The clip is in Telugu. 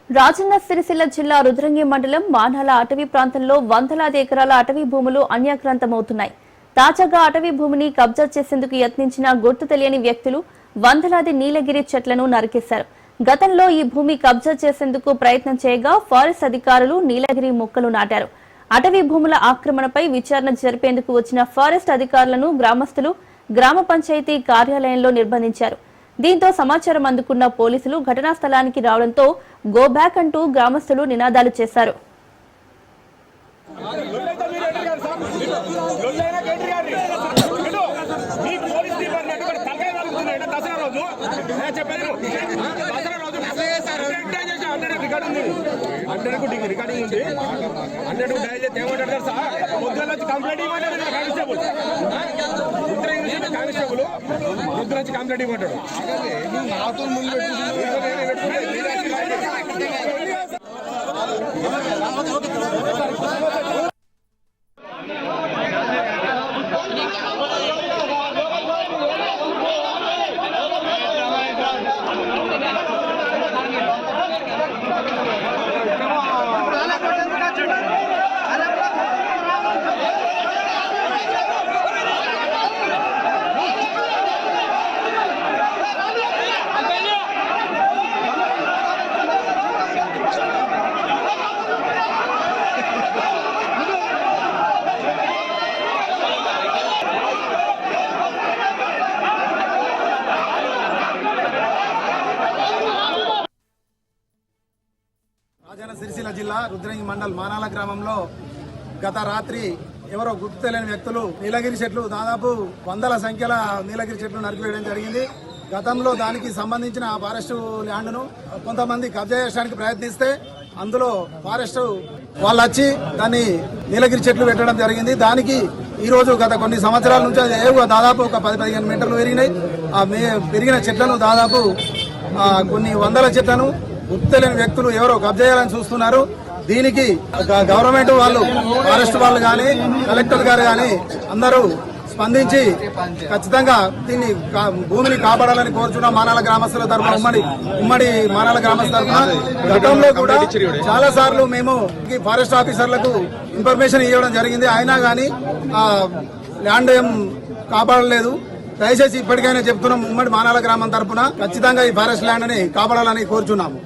రాజన్న సిరిసిల్ల జిల్లా రుద్రంగి మండలం మానాల అటవీ ప్రాంతంలో వందలాది ఎకరాల అటవీ భూములు అన్యాక్రాంతమవుతున్నాయి. తాజాగా అటవీ భూమిని కబ్జా చేసేందుకు యత్నించిన గుర్తు తెలియని వ్యక్తులు వందలాది నీలగిరి చెట్లను నరికేశారు. గతంలో ఈ భూమి కబ్జా చేసేందుకు ప్రయత్నం చేయగా ఫారెస్ట్ అధికారులు నీలగిరి మొక్కలు నాటారు. అటవీ భూముల ఆక్రమణపై విచారణ జరిపేందుకు వచ్చిన ఫారెస్ట్ అధికారులను గ్రామస్తులు గ్రామ పంచాయతీ కార్యాలయంలో నిర్బంధించారు. దీంతో సమాచారం అందుకున్న పోలీసులు ఘటనా స్థలానికి రావడంతో గో బ్యాక్ అంటూ గ్రామస్తులు నినాదాలు చేశారు. కంప్లైంట్ ఇవ్వమంటాడు. రాజన్న సిరిసిల్ల జిల్లా రుద్రంగి మండల్ మానాల గ్రామంలో గత రాత్రి ఎవరో గుర్తు తెలియని వ్యక్తులు నీలగిరి చెట్లు దాదాపు వందల సంఖ్యల నీలగిరి చెట్లు నరికివేయడం జరిగింది. గతంలో దానికి సంబంధించిన ఫారెస్ట్ ల్యాండ్ను కొంతమంది కబ్జా చేయడానికి ప్రయత్నిస్తే అందులో ఫారెస్ట్ వాళ్ళు వచ్చి దాన్ని నీలగిరి చెట్లు పెట్టడం జరిగింది. దానికి ఈ రోజు గత కొన్ని సంవత్సరాల నుంచి దాదాపు ఒక 10-15 మీటర్లు పెరిగినాయి. ఆ పెరిగిన చెట్లను దాదాపు కొన్ని వందల చెట్లను గుర్తులేని వ్యక్తులు ఎవరో కబ్జా చేయాలని చూస్తున్నారు. దీనికి గవర్నమెంట్ వాళ్ళు, ఫారెస్ట్ వాళ్ళు కానీ, కలెక్టర్ గారు కానీ అందరూ స్పందించి ఖచ్చితంగా దీన్ని భూమిని కాపాడాలని కోరుచున్నాం. మానాల గ్రామస్తుల తరఫున ఉమ్మడి మానాల గ్రామస్తుల తరఫున గతంలో కూడా చాలా సార్లు మేము ఫారెస్ట్ ఆఫీసర్లకు ఇన్ఫర్మేషన్ ఇవ్వడం జరిగింది. అయినా కానీ ల్యాండ్ ఏం కాపాడలేదు. దయచేసి ఇప్పటికైనా చెప్తున్నాం, ఉమ్మడి మానాల గ్రామం తరఫున ఖచ్చితంగా ఈ ఫారెస్ట్ ల్యాండ్ ని కాపాడాలని కోరుచున్నాము.